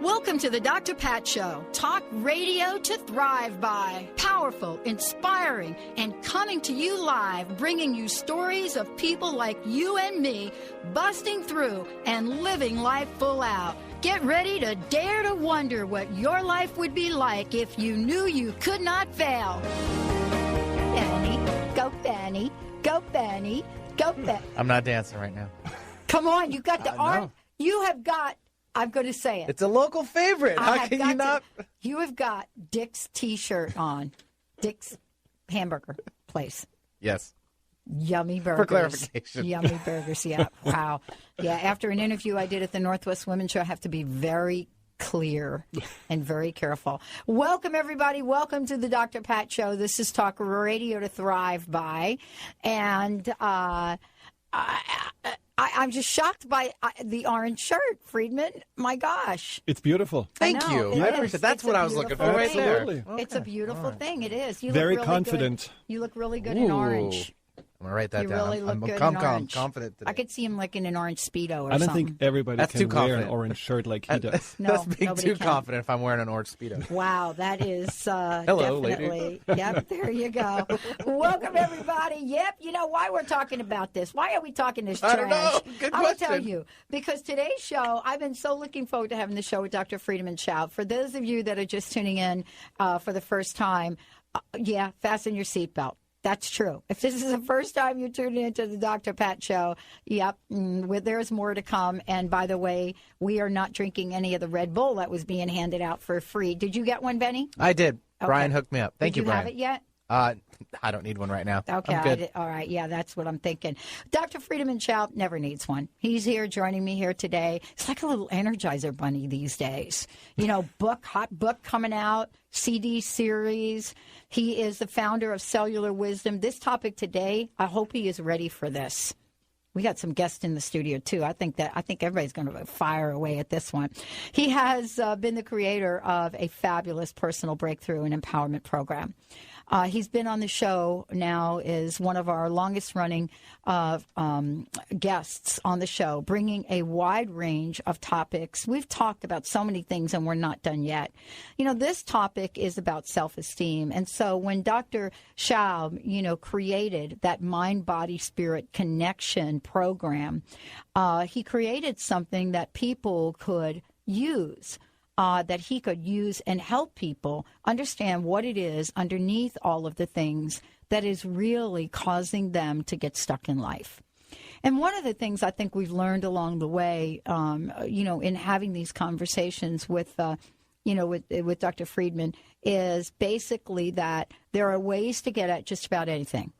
Welcome to the Dr. Pat Show. Talk radio to thrive by. Powerful, inspiring, and coming to you live, bringing you stories of people like you and me busting through and living life full out. Get ready to dare to wonder what your life would be like if you knew you could not fail. Benny, go Benny, go Benny, go Benny. I'm not dancing right now. Come on, you got the art. You have got... I'm going to say it. It's a local favorite. How can you not? You have got Dick's T-shirt on. Dick's hamburger place. Yes. Yummy burgers. For clarification. Yummy burgers, yeah. Wow. Yeah, after an interview I did at the Northwest Women's Show, I have to be very clear and very careful. Welcome, everybody. Welcome to the Dr. Pat Show. This is Talk Radio to Thrive By. And I'm just shocked by the orange shirt, Friedemann. My gosh. It's beautiful. Thank you. I appreciate That's what I was looking for right there. Absolutely. Okay. It's a beautiful thing. It is. You Very look really confident. Good. You look really good in orange. I'm going to write that you down. Really look good I'm in orange. confident today. I could see him like in an orange Speedo or I don't something. think everybody That's can too wear confident. an orange shirt like he does. No, That's being nobody too can. confident if I'm wearing an orange Speedo. Wow, that is Hello, definitely. lady. Yep, there you go. Welcome, everybody. Yep, you know why we're talking about this? Why are we talking this trash? I don't know. Good I will question. tell you. Because today's show, I've been so looking forward to having the show with Dr. Friedemann Schaub. For those of you that are just tuning in for the first time, fasten your seatbelt. That's true. If this is the first time you're tuning into the Dr. Pat Show, there's more to come. And by the way, we are not drinking any of the Red Bull that was being handed out for free. Did you get one, Benny? I did. Okay. Brian hooked me up. Thank you, Brian. Have it yet? I don't need one right now. Okay. I'm good. All right. Yeah, that's what I'm thinking. Dr. Friedemann Schaub never needs one. He's here joining me here today. It's like a little Energizer bunny these days. You know, hot book coming out, CD series. He is the founder of Cellular Wisdom. This topic today, I hope he is ready for this. We got some guests in the studio, too. I think everybody's going to fire away at this one. He has been the creator of a fabulous personal breakthrough and empowerment program. He's been on the show now, is one of our longest-running guests on the show, bringing a wide range of topics. We've talked about so many things, and we're not done yet. You know, this topic is about self-esteem. And so when Dr. Schaub, created that mind-body-spirit connection program, he created something that people could use. That he could use and help people understand what it is underneath all of the things that is really causing them to get stuck in life. And one of the things I think we've learned along the way, in having these conversations with Dr. Friedemann, is basically that there are ways to get at just about anything.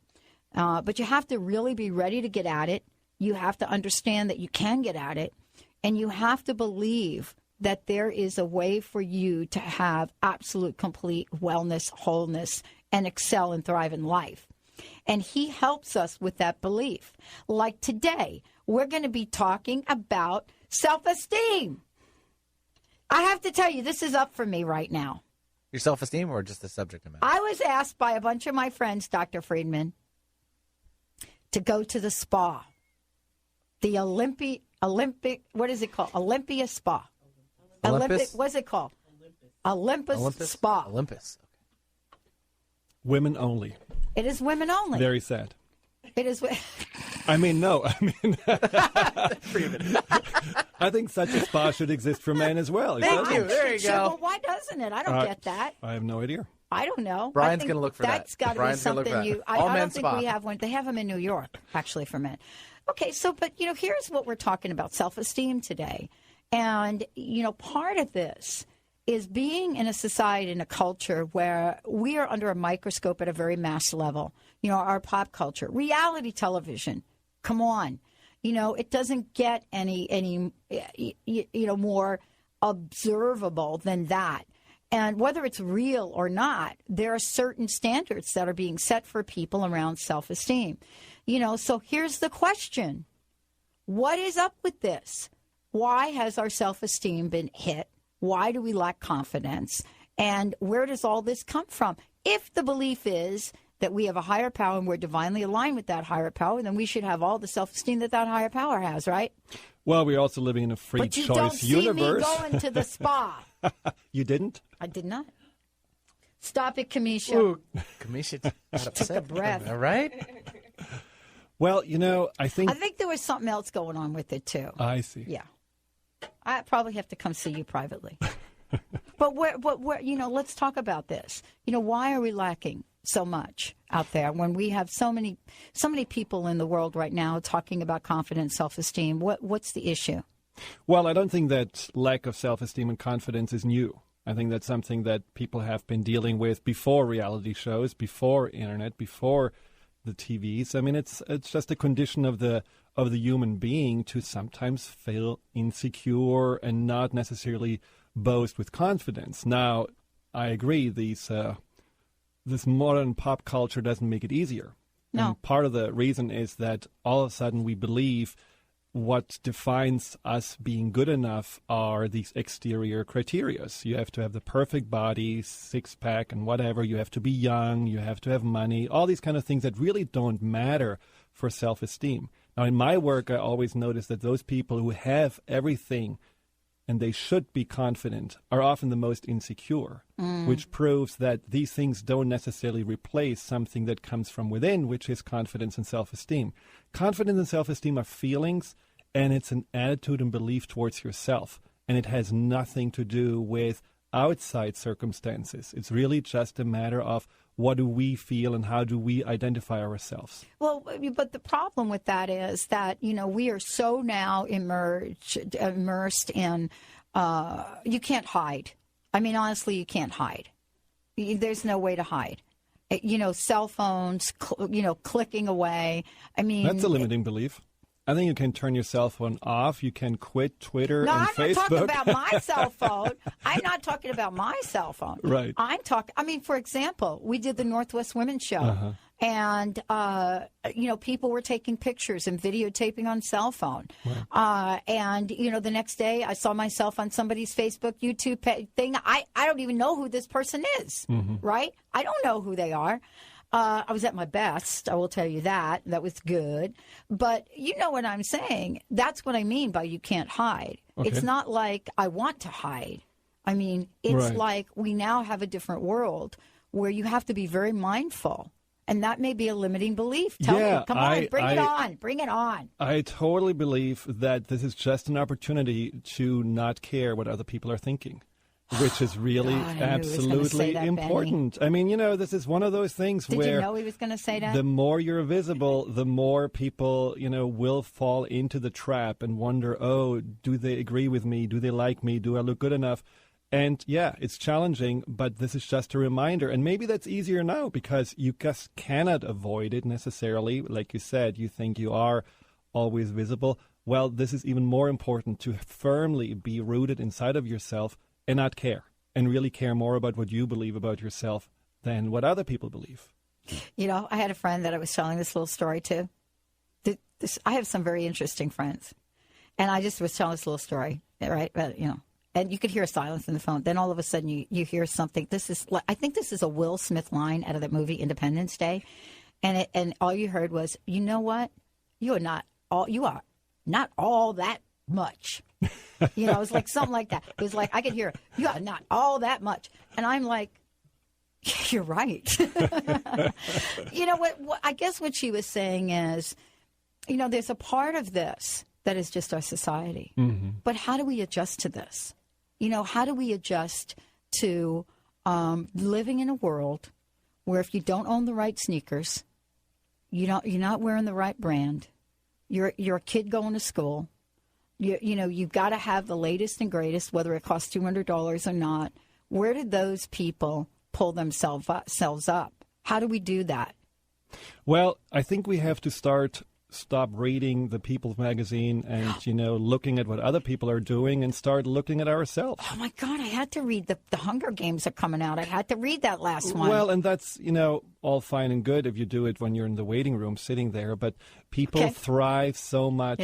But you have to really be ready to get at it. You have to understand that you can get at it. And you have to believe that there is a way for you to have absolute, complete wellness, wholeness, and excel and thrive in life. And he helps us with that belief. Like today, we're going to be talking about self-esteem. I have to tell you, this is up for me right now. Your self-esteem or just the subject matter? I was asked by a bunch of my friends, Dr. Friedemann, to go to the spa. The Olympic, what is it called? Olympia Spa. Olympus? What's it called? Olympus Spa. Olympus. Okay. Women only. It is women only. Very sad. It is. I mean, I think such a spa should exist for men as well. Thank you. There you go. Well, why doesn't it? I don't get that. I have no idea. I don't know. Brian's going to look for that. That's got to be something you. I don't think we have one. They have them in New York, actually, for men. Okay, but here's what we're talking about: self-esteem today. And, part of this is being in a society, in a culture where we are under a microscope at a very mass level. Our pop culture, reality television, come on. It doesn't get any more observable than that. And whether it's real or not, there are certain standards that are being set for people around self-esteem. So here's the question. What is up with this? Why has our self-esteem been hit? Why do we lack confidence? And where does all this come from? If the belief is that we have a higher power and we're divinely aligned with that higher power, then we should have all the self-esteem that higher power has, right? Well, we're also living in a free But you choice don't see universe. me going to the spa. You didn't? I did not. Stop it, Kamisha. Ooh, Kamisha got upset. a breath. All right. Well, I think... I think there was something else going on with it, too. I see. Yeah. I probably have to come see you privately. But where, let's talk about this. Why are we lacking so much out there when we have so many people in the world right now talking about confidence, self-esteem? What's the issue? Well, I don't think that lack of self-esteem and confidence is new. I think that's something that people have been dealing with before reality shows, before internet, before the TVs. I mean, it's just a condition of the human being to sometimes feel insecure and not necessarily boast with confidence. Now, I agree, this modern pop culture doesn't make it easier. No. And part of the reason is that all of a sudden we believe what defines us being good enough are these exterior criteria. You have to have the perfect body, six-pack and whatever. You have to be young. You have to have money. All these kind of things that really don't matter for self-esteem. Now, in my work, I always notice that those people who have everything and they should be confident are often the most insecure, which proves that these things don't necessarily replace something that comes from within, which is confidence and self-esteem. Confidence and self-esteem are feelings, and it's an attitude and belief towards yourself. And it has nothing to do with outside circumstances. It's really just a matter of what do we feel and how do we identify ourselves. Well, but the problem with that is that, we are so now immersed in, you can't hide. I mean, honestly, you can't hide. There's no way to hide. Cell phones, clicking away. I mean, that's a limiting belief. I think you can turn your cell phone off. You can quit Twitter and Facebook. I'm not talking about my cell phone. I'm not talking about my cell phone. Right. For example, we did the Northwest Women's Show. And, people were taking pictures and videotaping on cell phone. Right. The next day I saw myself on somebody's Facebook, YouTube thing. I don't even know who this person is, right? I don't know who they are. I was at my best, I will tell you that. That was good. But you know what I'm saying. That's what I mean by you can't hide. Okay. It's not like I want to hide. I mean, it's like we now have a different world where you have to be very mindful. And that may be a limiting belief. Tell me. Come on, bring it on. Bring it on. I totally believe that this is just an opportunity to not care what other people are thinking. Which is really absolutely important. Benny. I mean, this is one of those things where... Did you know he was going to say that? The more you're visible, the more people, will fall into the trap and wonder, oh, do they agree with me? Do they like me? Do I look good enough? And yeah, it's challenging, but this is just a reminder. And maybe that's easier now because you just cannot avoid it necessarily. Like you said, you think you are always visible. Well, this is even more important to firmly be rooted inside of yourself and not care, and really care more about what you believe about yourself than what other people believe. I had a friend that I was telling this little story to. I have some very interesting friends. And I just was telling this little story, right? But, and you could hear a silence in the phone. Then all of a sudden you hear something. I think this is a Will Smith line out of that movie Independence Day. And all you heard was, you know what? You are not all that much. It was like something like that. It was like I could hear, you are not all that much. And I'm like, you're right. What I guess what she was saying is, there's a part of this that is just our society. Mm-hmm. But how do we adjust to this? How do we adjust to living in a world where if you don't own the right sneakers, you're not wearing the right brand, you're a kid going to school, you've got to have the latest and greatest, whether it costs $200 or not. Where did those people pull themselves up? How do we do that? Well, I think we have to stop reading the People's Magazine and, looking at what other people are doing and start looking at ourselves. Oh, my God, I had to read the Hunger Games are coming out. I had to read that last one. Well, and that's, all fine and good if you do it when you're in the waiting room sitting there. But people thrive so much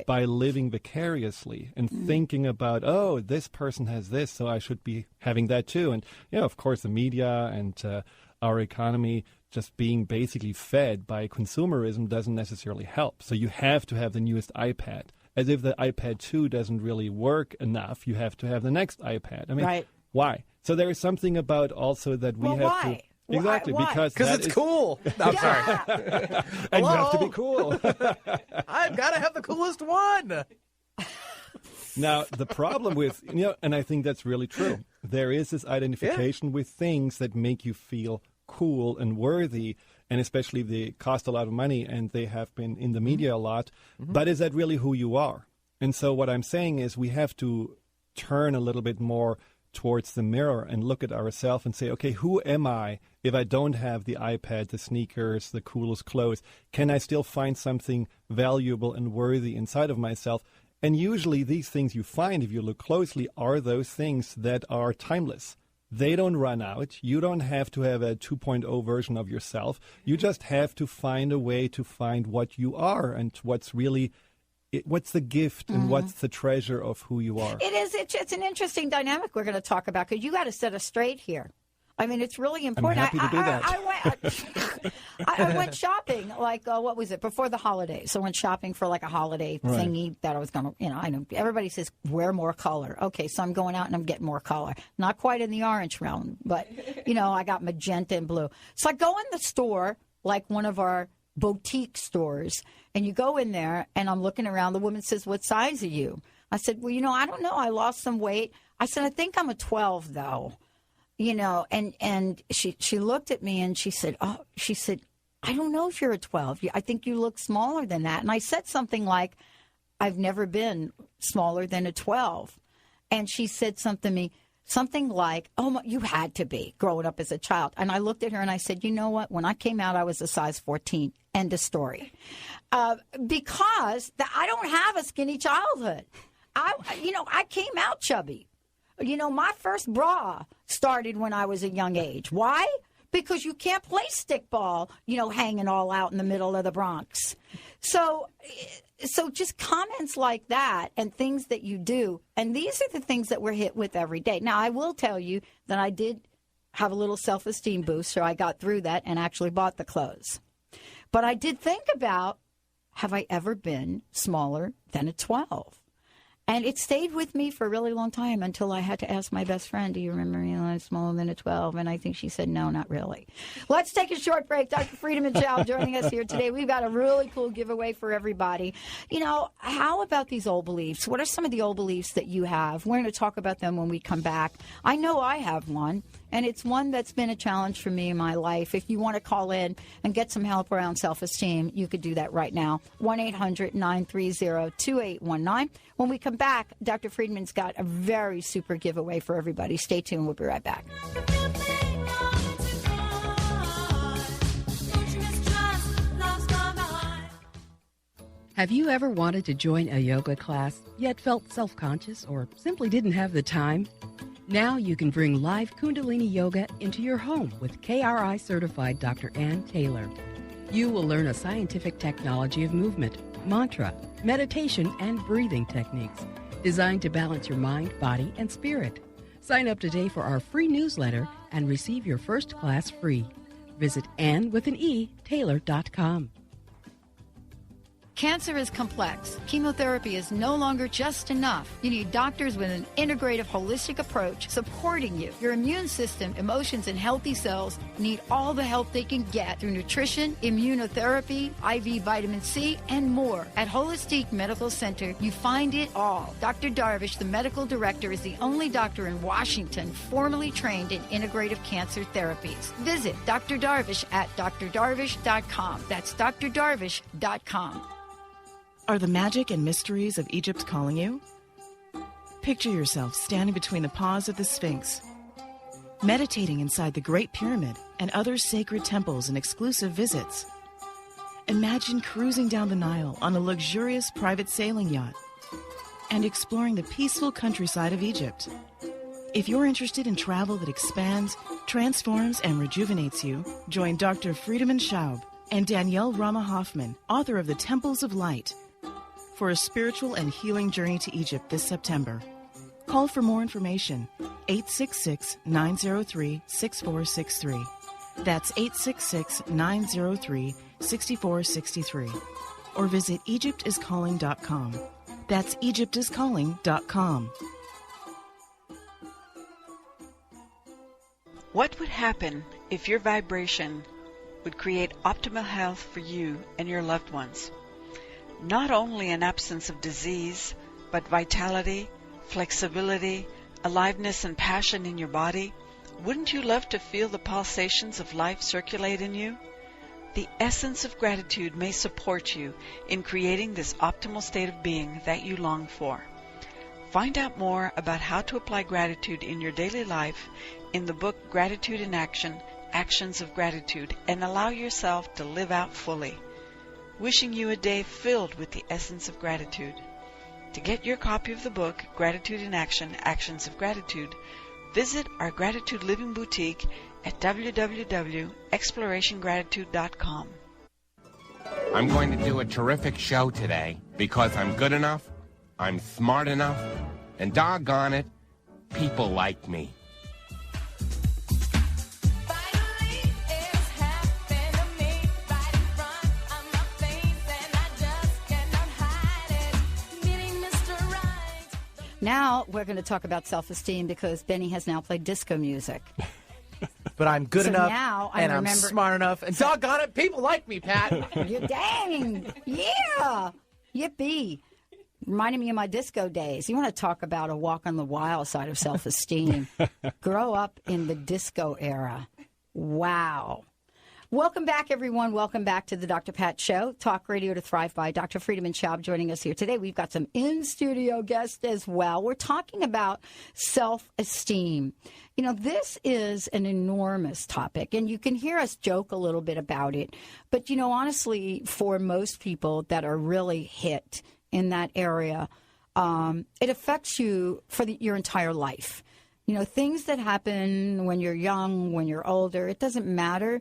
by living vicariously and thinking about, oh, this person has this, so I should be having that too. And, of course, the media and our economy just being basically fed by consumerism doesn't necessarily help. So you have to have the newest iPad as if the iPad 2 doesn't really work enough. You have to have the next iPad. I mean, Right. why? So there is something about also that we Well, have why? to... Exactly, Why? because It's cool. No, I'm sorry. and you have to Hello? be cool. I've got to have the coolest one. Now, the problem with, and I think that's really true, there is this identification with things that make you feel cool and worthy, and especially they cost a lot of money and they have been in the media a lot. But is that really who you are? And so what I'm saying is we have to turn a little bit more towards the mirror and look at ourselves and say, okay, who am I if I don't have the iPad, the sneakers, the coolest clothes? Can I still find something valuable and worthy inside of myself? And usually these things you find, if you look closely, are those things that are timeless. They don't run out. You don't have to have a 2.0 version of yourself. You just have to find a way to find what you are and what's the gift and what's the treasure of who you are. It is. It's an interesting dynamic we're going to talk about because you got to set us straight here. I mean, it's really important. I'm happy to do that. I went shopping, what was it, before the holidays. I went shopping for like a holiday thingy that I was going to, I know everybody says wear more color. Okay, so I'm going out and I'm getting more color. Not quite in the orange realm, but, I got magenta and blue. So I go in the store, like one of our boutique stores, and you go in there and I'm looking around. The woman says, what size are you? I said, well, I don't know. I lost some weight. I said, I think I'm a 12 though. And she looked at me and she said, I don't know if you're a 12. I think you look smaller than that. And I said something like, I've never been smaller than a 12. And she said something like, oh, you had to be growing up as a child. And I looked at her and I said, you know what? When I came out, I was a size 14. End of story. Because I don't have a skinny childhood. I came out chubby. My first bra started when I was a young age. Why? Because you can't play stickball, hanging all out in the middle of the Bronx. So just comments like that and things that you do, and these are the things that we're hit with every day. Now, I will tell you that I did have a little self-esteem boost, so I got through that and actually bought the clothes. But I did think about, have I ever been smaller than a 12? And it stayed with me for a really long time until I had to ask my best friend, do you remember me when I was smaller than a 12? And I think she said, no, not really. Let's take a short break. Dr. Friedemann Schaub joining us here today. We've got a really cool giveaway for everybody. How about these old beliefs? What are some of the old beliefs that you have? We're going to talk about them when we come back. I know I have one, and it's one that's been a challenge for me in my life. If you want to call in and get some help around self-esteem, you could do that right now. 1-800-930-2819. When we come back, Dr. Friedman's got a very super giveaway for everybody. Stay tuned. We'll be right back. Have you ever wanted to join a yoga class, yet felt self-conscious or simply didn't have the time? Now you can bring live Kundalini Yoga into your home with KRI-certified Dr. Ann Taylor. You will learn a scientific technology of movement, mantra, meditation, and breathing techniques designed to balance your mind, body, and spirit. Sign up today for our free newsletter and receive your first class free. Visit AnnWithAnE.Taylor.com. Cancer is complex. Chemotherapy is no longer just enough. You need doctors with an integrative, holistic approach supporting you. Your immune system, emotions, and healthy cells need all the help they can get through nutrition, immunotherapy, IV vitamin C, and more. At Holistic Medical Center, you find it all. Dr. Darvish, the medical director, is the only doctor in Washington formally trained in integrative cancer therapies. Visit Dr. Darvish at drdarvish.com. That's drdarvish.com. Are the magic and mysteries of Egypt calling you? Picture yourself standing between the paws of the Sphinx, meditating inside the Great Pyramid and other sacred temples and exclusive visits. Imagine cruising down the Nile on a luxurious private sailing yacht and exploring the peaceful countryside of Egypt. If you're interested in travel that expands, transforms, and rejuvenates you, join Dr. Friedemann Schaub and Danielle Rama Hoffman, author of The Temples of Light, for a spiritual and healing journey to Egypt this September. Call for more information, 866-903-6463. That's 866-903-6463. Or visit EgyptIsCalling.com. That's EgyptIsCalling.com. What would happen if your vibration would create optimal health for you and your loved ones? Not only an absence of disease, but vitality, flexibility, aliveness and passion in your body. Wouldn't you love to feel the pulsations of life circulate in you? The essence of gratitude may support you in creating this optimal state of being that you long for. Find out more about how to apply gratitude in your daily life in the book Gratitude in Action, Actions of Gratitude, and allow yourself to live out fully. Wishing you a day filled with the essence of gratitude. To get your copy of the book Gratitude in Action, Actions of Gratitude, visit our Gratitude Living Boutique at www.explorationgratitude.com. I'm going to do a terrific show today because I'm good enough, I'm smart enough, and doggone it, people like me. Now we're going to talk about self-esteem because Benny has now played disco music. But I'm good So enough, now I and I'm remember- smart enough, and doggone it, people like me, Pat. You dang! Yeah! Yippee! Reminding me of my disco days. You want to talk about a walk on the wild side of self-esteem. Grow up in the disco era. Wow. Welcome back, everyone. Welcome back to the Dr. Pat Show, Talk Radio to Thrive By. Dr. Friedemann Schaub joining us here today. We've got some in-studio guests as well. We're talking about self-esteem. You know, this is an enormous topic, and you can hear us joke a little bit about it. But, you know, honestly, for most people that are really hit in that area, it affects you for your entire life. You know, things that happen when you're young, when you're older, it doesn't matter.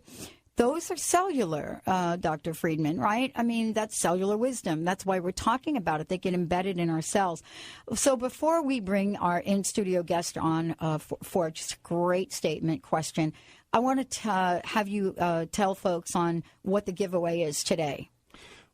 Those are cellular, Dr. Friedemann, right? I mean, that's cellular wisdom. That's why we're talking about it. They get embedded in our cells. So before we bring our in-studio guest on for just a great statement question, I want to have you tell folks on what the giveaway is today.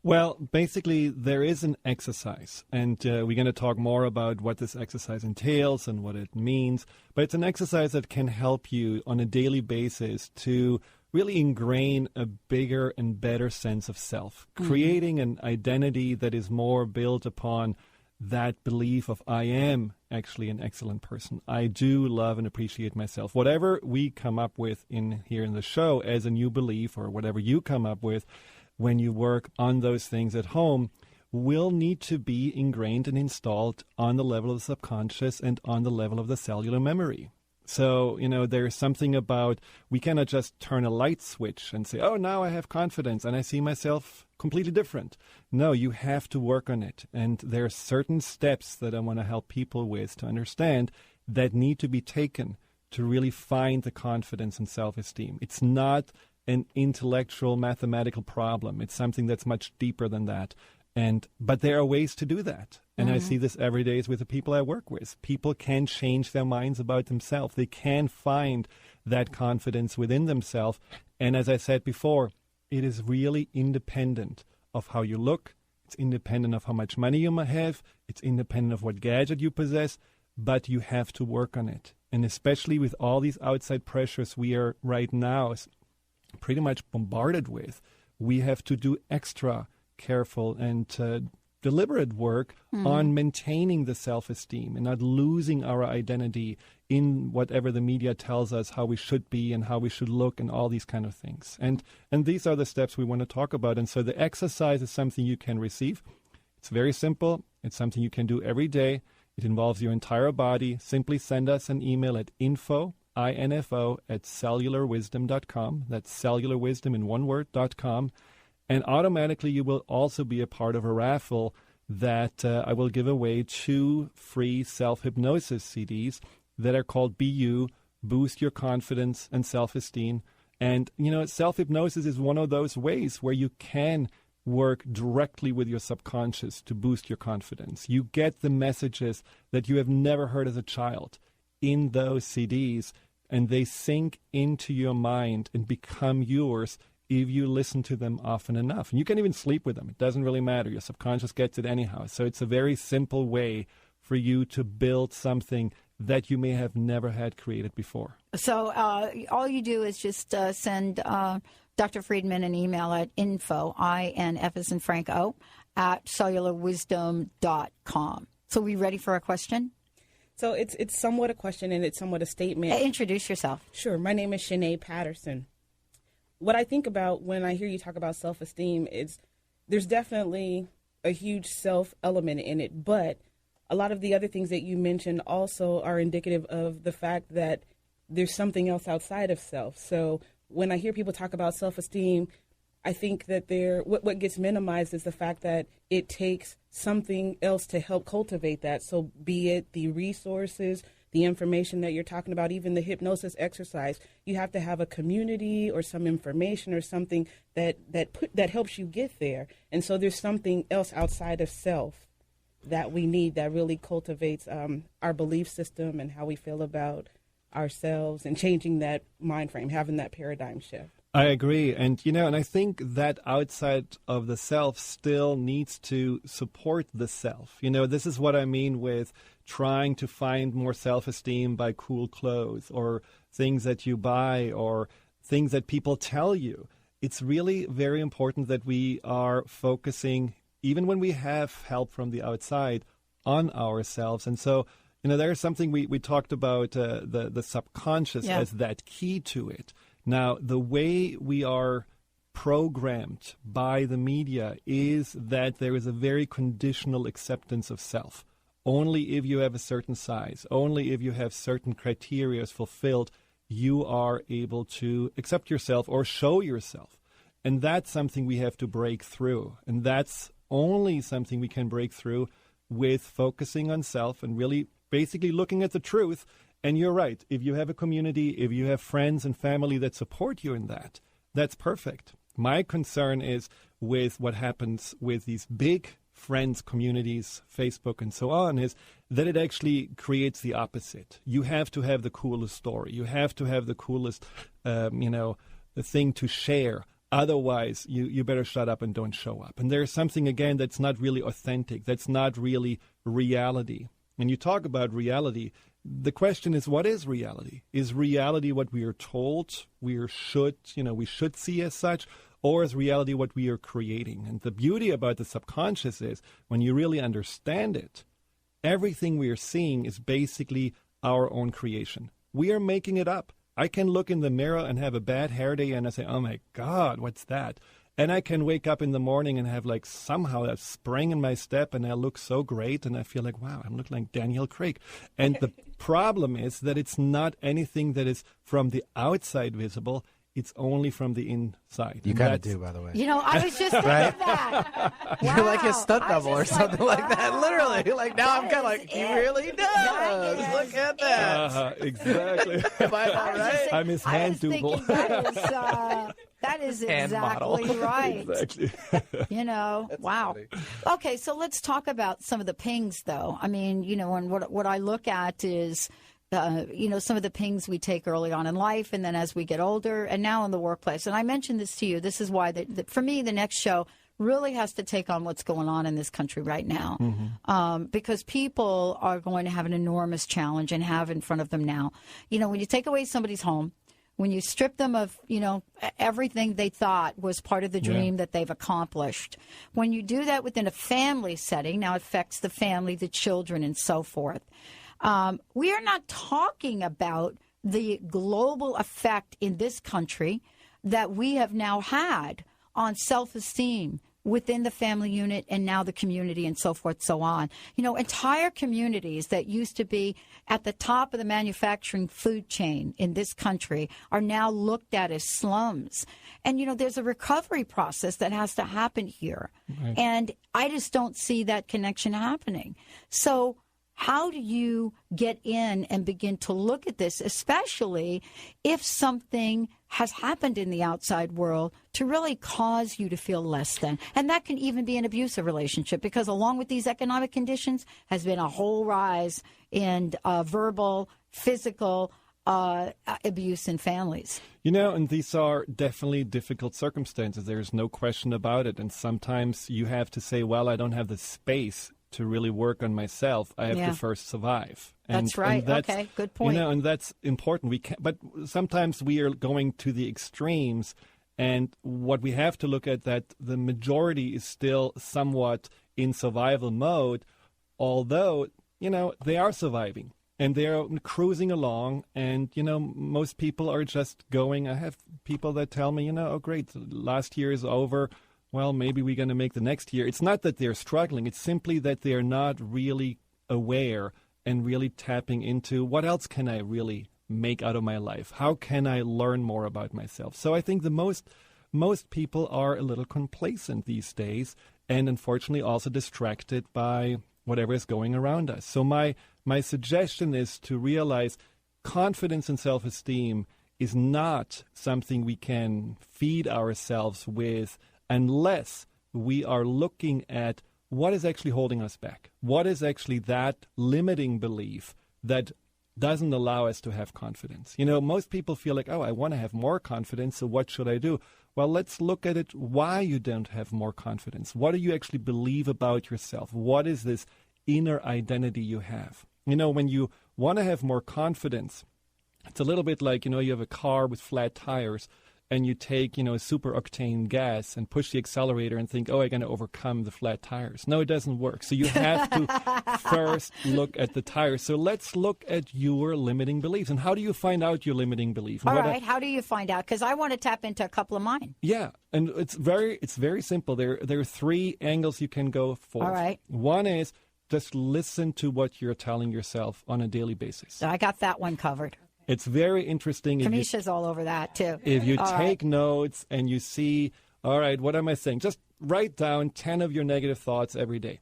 Well, basically, there is an exercise, and we're going to talk more about what this exercise entails and what it means. But it's an exercise that can help you on a daily basis to really ingrain a bigger and better sense of self, creating an identity that is more built upon that belief of I am actually an excellent person. I do love and appreciate myself. Whatever we come up with in here in the show as a new belief, or whatever you come up with when you work on those things at home, will need to be ingrained and installed on the level of the subconscious and on the level of the cellular memory. So, you know, there's something about, we cannot just turn a light switch and say, oh, now I have confidence and I see myself completely different. No, you have to work on it. And there are certain steps that I want to help people with to understand that need to be taken to really find the confidence and self-esteem. It's not an intellectual mathematical problem. It's something that's much deeper than that. But there are ways to do that. And I see this every day with the people I work with. People can change their minds about themselves. They can find that confidence within themselves. And as I said before, it is really independent of how you look. It's independent of how much money you might have. It's independent of what gadget you possess. But you have to work on it. And especially with all these outside pressures we are right now pretty much bombarded with, we have to do extra careful and deliberate work on maintaining the self-esteem and not losing our identity in whatever the media tells us how we should be and how we should look and all these kind of things. And these are the steps we want to talk about. And so the exercise is something you can receive. It's very simple. It's something you can do every day. It involves your entire body. Simply send us an email at info at cellularwisdom.com. That's cellularwisdom in one word.com. And automatically you will also be a part of a raffle that I will give away 2 free self-hypnosis CDs that are called Be You, Boost Your Confidence and Self-Esteem. And, you know, self-hypnosis is one of those ways where you can work directly with your subconscious to boost your confidence. You get the messages that you have never heard as a child in those CDs, and they sink into your mind and become yours if you listen to them often enough. And you can even sleep with them. It doesn't really matter. Your subconscious gets it anyhow. So it's a very simple way for you to build something that you may have never had created before. So all you do is just send Dr. Friedemann an email at info, INF as in Frank O, at cellularwisdom.com. So we ready for a question? So it's somewhat a question and it's somewhat a statement. Introduce yourself. Sure. My name is Shanae Patterson. What I think about when I hear you talk about self-esteem is there's definitely a huge self element in it, but a lot of the other things that you mentioned also are indicative of the fact that there's something else outside of self. So when I hear people talk about self-esteem, I think that what gets minimized is the fact that it takes something else to help cultivate that. So be it the resources, the information that you're talking about, even the hypnosis exercise, you have to have a community or some information or something that helps you get there. And so there's something else outside of self that we need that really cultivates our belief system and how we feel about ourselves and changing that mind frame, having that paradigm shift. I agree. And, and I think that outside of the self still needs to support the self. This is what I mean with trying to find more self-esteem by cool clothes or things that you buy or things that people tell you. It's really very important that we are focusing, even when we have help from the outside, on ourselves. And so, there's something we talked about, the subconscious as that key to it. Now, the way we are programmed by the media is that there is a very conditional acceptance of self. Only if you have a certain size, only if you have certain criteria fulfilled, you are able to accept yourself or show yourself. And that's something we have to break through. And that's only something we can break through with focusing on self and really basically looking at the truth. And you're right. If you have a community, if you have friends and family that support you in that, that's perfect. My concern is with what happens with these big friends, communities, Facebook and so on, is that it actually creates the opposite. You have to have the coolest story. You have to have the coolest, thing to share. Otherwise, you better shut up and don't show up. And there's something, again, that's not really authentic. That's not really reality. When you talk about reality, the question is, what is reality? Is reality what we are told we should see as such, or is reality what we are creating? And the beauty about the subconscious is when you really understand it, everything we are seeing is basically our own creation. We are making it up. I can look in the mirror and have a bad hair day and I say, oh my God, what's that? And I can wake up in the morning and have somehow a spring in my step and I look so great and I feel like, wow, I look like Daniel Craig. And the problem is that it's not anything that is from the outside visible. It's only from the inside. You kind of do, by the way. I was just thinking that. Wow. You're like his stunt double or something like that. Literally. Now I'm kind of like, he really does. Look at that. Exactly. Am I all right? I'm his hand double. That is Hand exactly model. right. Exactly. Wow. Funny. Okay, so let's talk about some of the pings, though. I mean, and what I look at is, some of the pings we take early on in life, and then as we get older, and now in the workplace. And I mentioned this to you. This is why, for me, the next show really has to take on what's going on in this country right now, because people are going to have an enormous challenge and have in front of them now. When you take away somebody's home, when you strip them of, everything they thought was part of the dream that they've accomplished, when you do that within a family setting, now it affects the family, the children, and so forth. We are not talking about the global effect in this country that we have now had on self-esteem within the family unit and now the community and so forth, so on. Entire communities that used to be at the top of the manufacturing food chain in this country are now looked at as slums. And, there's a recovery process that has to happen here. Right. And I just don't see that connection happening. So how do you get in and begin to look at this, especially if something has happened in the outside world to really cause you to feel less than? And that can even be an abusive relationship, because along with these economic conditions has been a whole rise in verbal, physical abuse in families. And these are definitely difficult circumstances. There's no question about it. And sometimes you have to say, well, I don't have the space to really work on myself. I have to first survive. That's right. And that's, okay, good point. And that's important. But sometimes we are going to the extremes. And what we have to look at that the majority is still somewhat in survival mode, although, they are surviving. And they're cruising along, and, most people are just going. I have people that tell me, oh, great, last year is over. Well, maybe we're going to make the next year. It's not that they're struggling. It's simply that they're not really aware and really tapping into what else can I really make out of my life? How can I learn more about myself? So I think the most people are a little complacent these days, and unfortunately also distracted by whatever is going around us. So my suggestion is to realize confidence and self-esteem is not something we can feed ourselves with unless we are looking at what is actually holding us back. What is actually that limiting belief that doesn't allow us to have confidence? Most people feel like, oh, I want to have more confidence, so what should I do? Well, let's look at it, why you don't have more confidence. What do you actually believe about yourself? What is this inner identity you have? When you want to have more confidence, it's a little bit like, you have a car with flat tires and you take, super octane gas and push the accelerator and think, oh, I'm going to overcome the flat tires. No, it doesn't work. So you have to first look at the tires. So let's look at your limiting beliefs. And how do you find out your limiting belief? All right. How do you find out? Because I want to tap into a couple of mine. Yeah. And it's very simple. There are three angles you can go for. All right. One is just listen to what you're telling yourself on a daily basis. So I got that one covered. It's very interesting. Kamisha's all over that, too. If you take notes and you see, all right, what am I saying? Just write down 10 of your negative thoughts every day.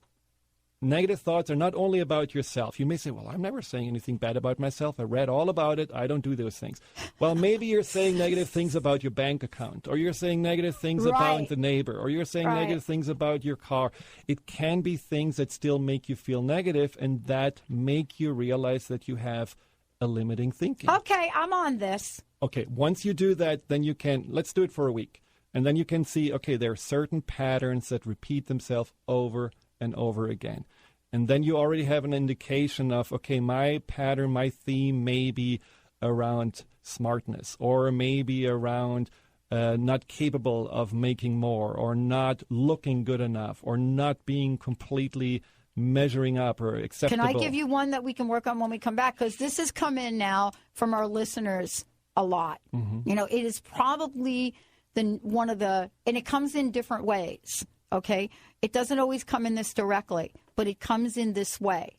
Negative thoughts are not only about yourself. You may say, well, I'm never saying anything bad about myself. I read all about it. I don't do those things. Well, maybe you're saying negative things about your bank account, or you're saying negative things about the neighbor, or you're saying negative things about your car. It can be things that still make you feel negative and that make you realize that you have a limiting thinking. Okay, I'm on this. Okay, once you do that, then you can, let's do it for a week. And then you can see, okay, there are certain patterns that repeat themselves over and over again. And then you already have an indication of, okay, my pattern, my theme may be around smartness, or maybe around not capable of making more, or not looking good enough, or not being completely measuring up or acceptable. Can I give you one that we can work on when we come back? Because this has come in now from our listeners a lot. Mm-hmm. It is probably one of the, and it comes in different ways, okay? It doesn't always come in this directly, but it comes in this way.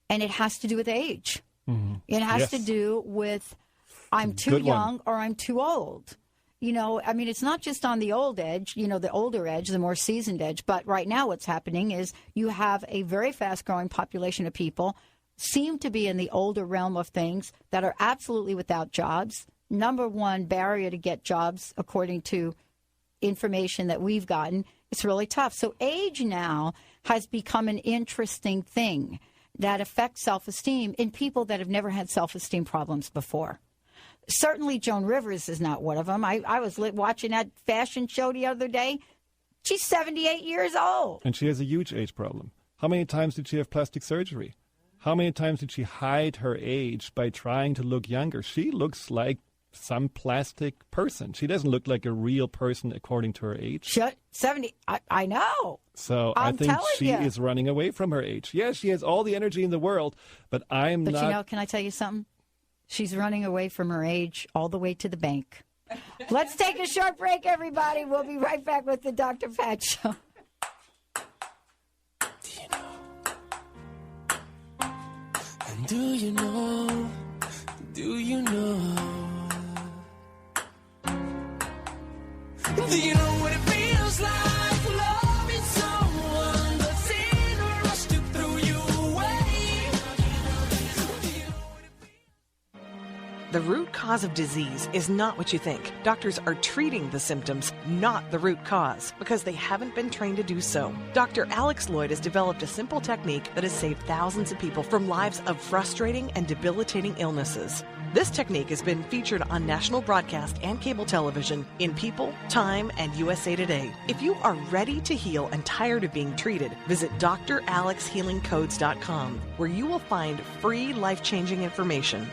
And it has to do with age. Mm-hmm. It has to do with I'm too young or I'm too old. It's not just on the old edge, the older edge, the more seasoned edge. But right now what's happening is you have a very fast-growing population of people seem to be in the older realm of things that are absolutely without jobs. Number one barrier to get jobs, according to information that we've gotten, it's really tough. So age now has become an interesting thing that affects self-esteem in people that have never had self-esteem problems before. Certainly Joan Rivers is not one of them. I was watching that fashion show the other day. She's 78 years old. And she has a huge age problem. How many times did she have plastic surgery? How many times did she hide her age by trying to look younger? She looks like some plastic person. She doesn't look like a real person according to her age. 70. I know. So I think she is running away from her age. Yes, she has all the energy in the world, but I'm not. But can I tell you something? She's running away from her age all the way to the bank. Let's take a short break, everybody. We'll be right back with the Dr. Pat Show. Do you know? Do you know? Do you know what it feels like loving someone that's in a rush to throw you away? The root cause of disease is not what you think. Doctors are treating the symptoms, not the root cause, because they haven't been trained to do so. Dr. Alex Lloyd has developed a simple technique that has saved thousands of people from lives of frustrating and debilitating illnesses. This technique has been featured on national broadcast and cable television in People, Time, and USA Today. If you are ready to heal and tired of being treated, visit dralexhealingcodes.com, where you will find free life-changing information.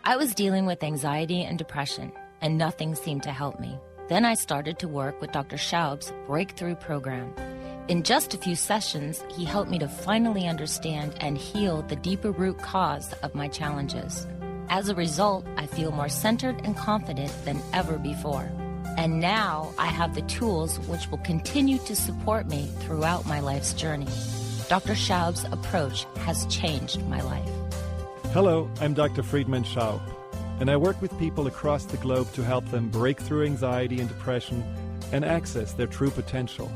I was dealing with anxiety and depression, and nothing seemed to help me. Then I started to work with Dr. Schaub's Breakthrough program. In just a few sessions, he helped me to finally understand and heal the deeper root cause of my challenges. As a result, I feel more centered and confident than ever before. And now I have the tools which will continue to support me throughout my life's journey. Dr. Schaub's approach has changed my life. Hello, I'm Dr. Friedemann Schaub, and I work with people across the globe to help them break through anxiety and depression and access their true potential.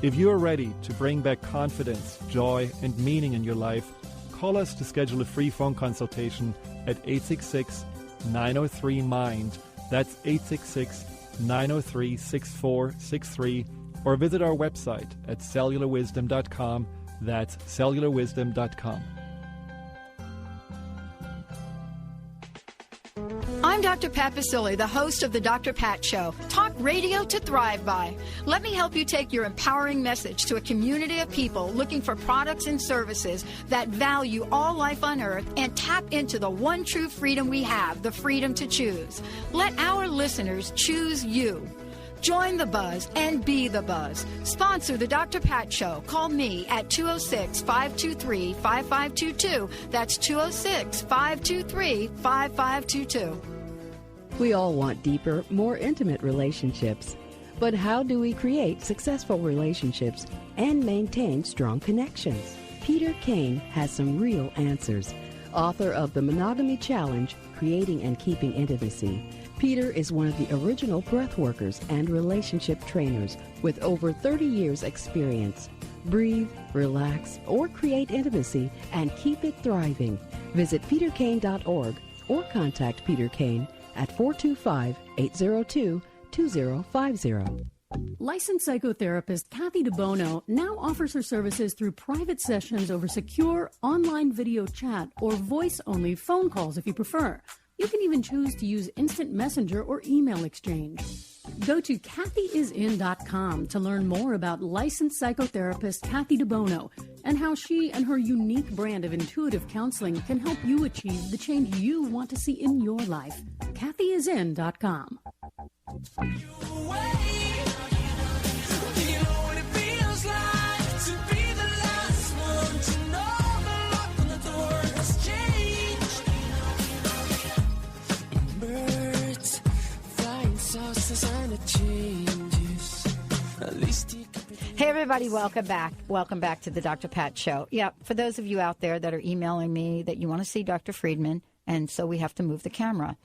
If you are ready to bring back confidence, joy, and meaning in your life, call us to schedule a free phone consultation at 866-903-MIND. That's 866-903-6463. Or visit our website at cellularwisdom.com. That's cellularwisdom.com. I'm Dr. Pat Baccili, the host of the Dr. Pat Show. Talk radio to thrive by. Let me help you take your empowering message to a community of people looking for products and services that value all life on earth and tap into the one true freedom we have, the freedom to choose. Let our listeners choose you. Join the buzz and be the buzz. Sponsor the Dr. Pat Show. Call me at 206-523-5522. That's 206-523-5522. We all want deeper, more intimate relationships. But how do we create successful relationships and maintain strong connections? Peter Kane has some real answers. Author of The Monogamy Challenge, Creating and Keeping Intimacy, Peter is one of the original breathworkers and relationship trainers with over 30 years' experience. Breathe, relax, or create intimacy and keep it thriving. Visit peterkane.org or contact Peter Kane at 425-802-2050. Licensed psychotherapist Kathy DeBono now offers her services through private sessions over secure online video chat or voice-only phone calls if you prefer. You can even choose to use instant messenger or email exchange. Go to kathyisin.com to learn more about licensed psychotherapist Kathy DeBono and how she and her unique brand of intuitive counseling can help you achieve the change you want to see in your life. kathyisin.com. Hey, everybody, welcome back. Welcome back to the Dr. Pat Show. Yeah, for those of you out there that are emailing me that you want to see Dr. Friedemann, and so we have to move the camera.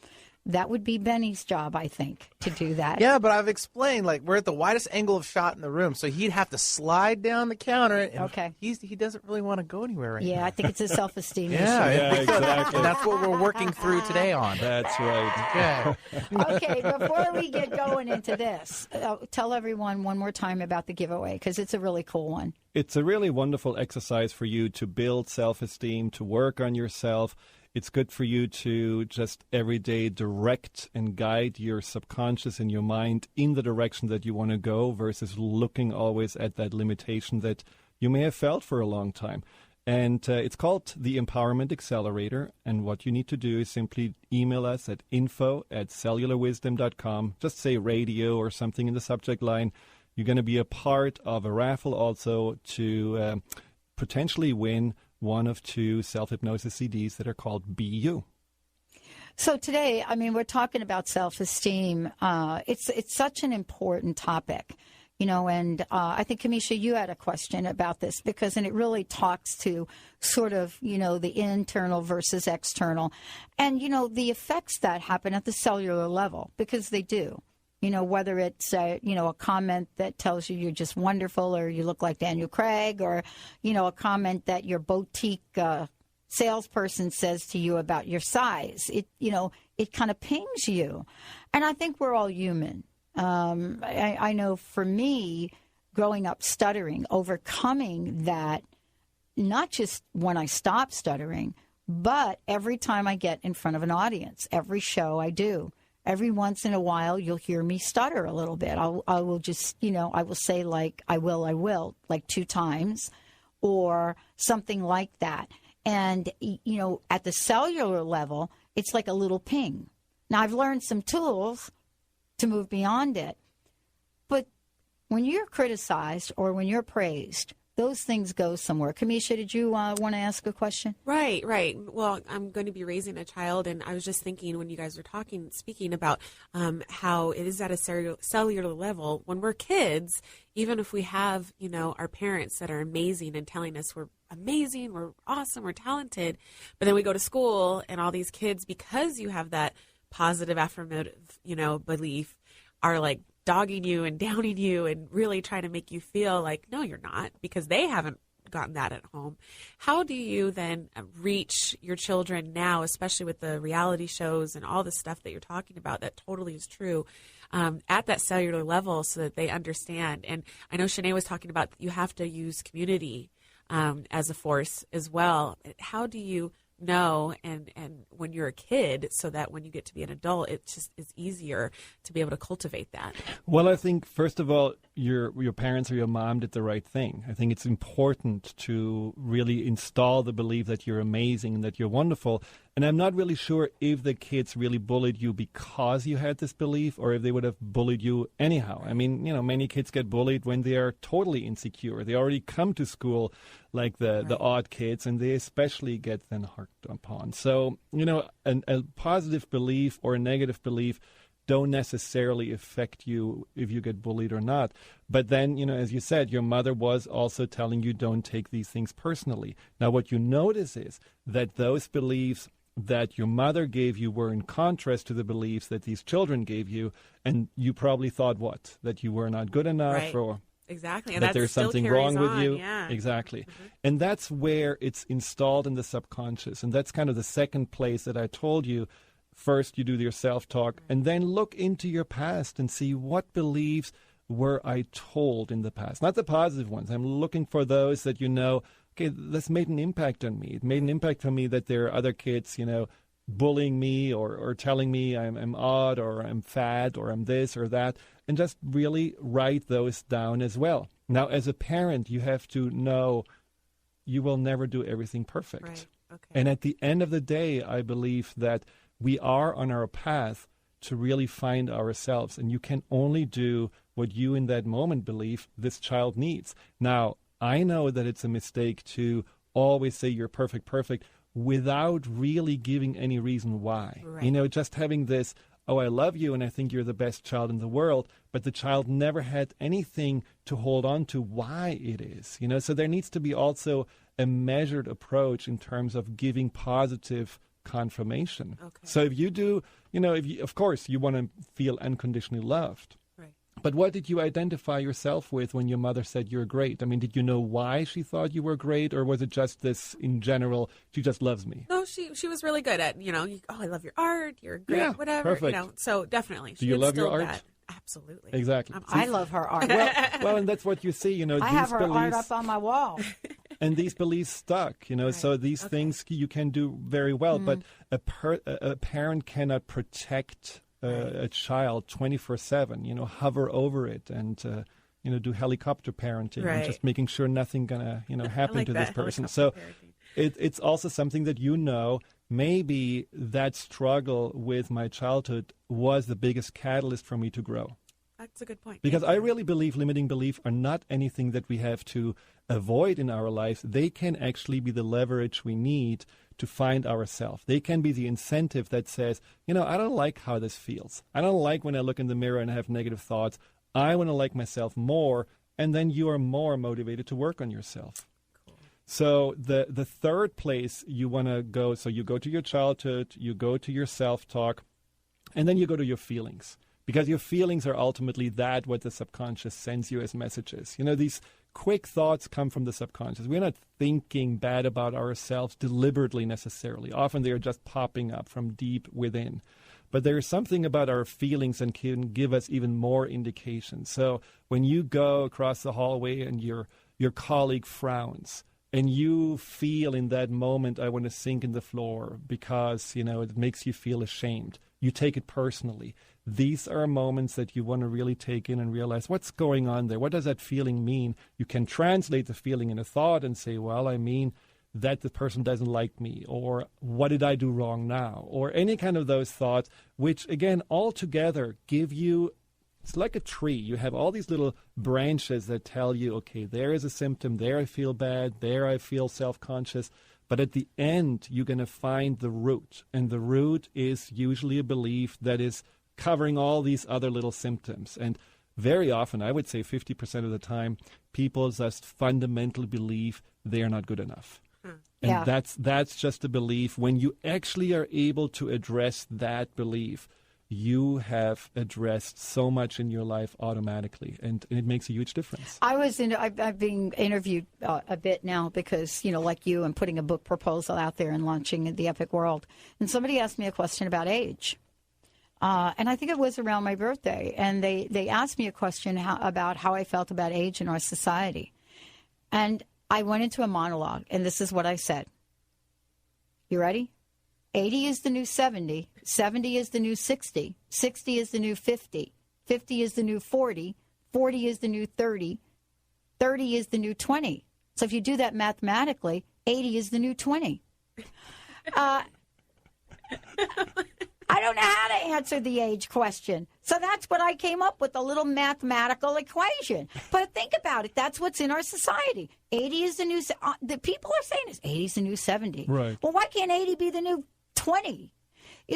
That would be Benny's job, I think, to do that. Yeah, but I've explained, like, we're at the widest angle of shot in the room, so he'd have to slide down the counter. And okay. He doesn't really want to go anywhere right now. Yeah, I think it's a self-esteem issue. Yeah, exactly. And that's what we're working through today on. That's right. Okay, before we get going into this, tell everyone one more time about the giveaway, because it's a really cool one. It's a really wonderful exercise for you to build self-esteem, to work on yourself. It's good for you to just every day direct and guide your subconscious and your mind in the direction that you want to go versus looking always at that limitation that you may have felt for a long time. And it's called the Empowerment Accelerator. And what you need to do is simply email us at info@cellularwisdom.com. Just say radio or something in the subject line. You're going to be a part of a raffle also to potentially win one of two self-hypnosis CDs that are called Be You. So today, I mean, we're talking about self-esteem. It's such an important topic, you know, and I think, Kamisha, you had a question about this and it really talks to sort of, you know, the internal versus external and, you know, the effects that happen at the cellular level, because they do. You know, whether it's, you know, a comment that tells you you're just wonderful or you look like Daniel Craig, or, you know, a comment that your boutique salesperson says to you about your size. It, you know, it kind of pings you. And I think we're all human. I know for me, growing up stuttering, overcoming that, not just when I stopped stuttering, But every time I get in front of an audience, every show I do, every once in a while you'll hear me stutter a little bit. I will just, I will say like, I will, like 2 times or something like that. And, at the cellular level, it's like a little ping. Now, I've learned some tools to move beyond it. But when you're criticized or when you're praised, those things go somewhere. Kamisha, did you want to ask a question? Right. Well, I'm going to be raising a child, and I was just thinking when you guys were speaking about how it is at a cellular level. When we're kids, even if we have, our parents that are amazing and telling us we're amazing, we're awesome, we're talented, but then we go to school and all these kids, because you have that positive affirmative, belief, are like dogging you and downing you and really trying to make you feel like, no, you're not, because they haven't gotten that at home. How do you then reach your children now, especially with the reality shows and all the stuff that you're talking about that totally is true, at that cellular level so that they understand? And I know Shanae was talking about you have to use community as a force as well. How do you know and when you're a kid so that when you get to be an adult, it just is easier to be able to cultivate that? Well, I think, first of all, your parents or your mom did the right thing. I think it's important to really install the belief that you're amazing and that you're wonderful. And I'm not really sure if the kids really bullied you because you had this belief or if they would have bullied you anyhow. I mean, many kids get bullied when they are totally insecure. They already come to school like the odd kids, and they especially get then harped upon. So, a positive belief or a negative belief don't necessarily affect you if you get bullied or not. But then, as you said, your mother was also telling you don't take these things personally. Now, what you notice is that those beliefs that your mother gave you were in contrast to the beliefs that these children gave you, and you probably thought what? That you were not good enough, or exactly, and that there's something wrong with you. Yeah. Exactly. Mm-hmm. And that's where it's installed in the subconscious. And that's kind of the second place that I told you. First, you do your self-talk, and then look into your past and see what beliefs were I told in the past. Not the positive ones. I'm looking for those that okay, this made an impact on me. It made an impact on me that there are other kids, bullying me or telling me I'm odd or I'm fat or I'm this or that, and just really write those down as well. Now, as a parent, you have to know you will never do everything perfect. Right. Okay. And at the end of the day, I believe that we are on our path to really find ourselves, and you can only do what you in that moment believe this child needs. Now, I know that it's a mistake to always say you're perfect, without really giving any reason why. Right. Just having this, oh, I love you and I think you're the best child in the world, but the child never had anything to hold on to why it is. So there needs to be also a measured approach in terms of giving positive confirmation. Okay. So if you do, of course, you want to feel unconditionally loved. Right. But what did you identify yourself with when your mother said you're great? I mean, did you know why she thought you were great, or was it just this in general, she just loves me? No, she was really good at, I love your art, you're great, whatever. Perfect. So definitely. Do you love your art? That. Absolutely. Exactly. I love her art. Well, and that's what you see, I have her art up on my wall. And these beliefs stuck, right. So these things you can do very well, but a parent cannot protect a child 24/7, hover over it and, do helicopter parenting and just making sure nothing gonna, happen to this person. So it's also something that maybe that struggle with my childhood was the biggest catalyst for me to grow. That's a good point. Because I really believe limiting beliefs are not anything that we have to avoid in our lives. They can actually be the leverage we need to find ourselves. They can be the incentive that says, I don't like how this feels. I don't like when I look in the mirror and have negative thoughts. I want to like myself more, and then you are more motivated to work on yourself. So the third place you want to go, so you go to your childhood, you go to your self-talk, and then you go to your feelings. Because your feelings are ultimately what the subconscious sends you as messages. These quick thoughts come from the subconscious. We're not thinking bad about ourselves deliberately necessarily. Often they are just popping up from deep within. But there is something about our feelings that can give us even more indication. So when you go across the hallway and your colleague frowns, and you feel in that moment, I want to sink in the floor because, it makes you feel ashamed. You take it personally. These are moments that you want to really take in and realize what's going on there. What does that feeling mean? You can translate the feeling in a thought and say, well, I mean that the person doesn't like me, or what did I do wrong now, or any kind of those thoughts, which, again, all together give you, it's like a tree. You have all these little branches that tell you, okay, there is a symptom, there I feel bad, there I feel self-conscious. But at the end, you're going to find the root. And the root is usually a belief that is covering all these other little symptoms. And very often, I would say 50% of the time, people just fundamentally believe they're not good enough. And that's just a belief. When you actually are able to address that belief, you have addressed so much in your life automatically, and it makes a huge difference. I've been interviewed a bit now because, like you, I'm putting a book proposal out there and launching The Epic World. And somebody asked me a question about age. And I think it was around my birthday. And they asked me a question about how I felt about age in our society. And I went into a monologue, and this is what I said. You ready? 80 is the new 70, 70 is the new 60, 60 is the new 50, 50 is the new 40, 40 is the new 30, 30 is the new 20. So if you do that mathematically, 80 is the new 20. I don't know how to answer the age question. So that's what I came up with, a little mathematical equation. But think about it. That's what's in our society. 80 is the new... the people are saying 80 is the new 70. Right. Well, why can't 80 be the new 20?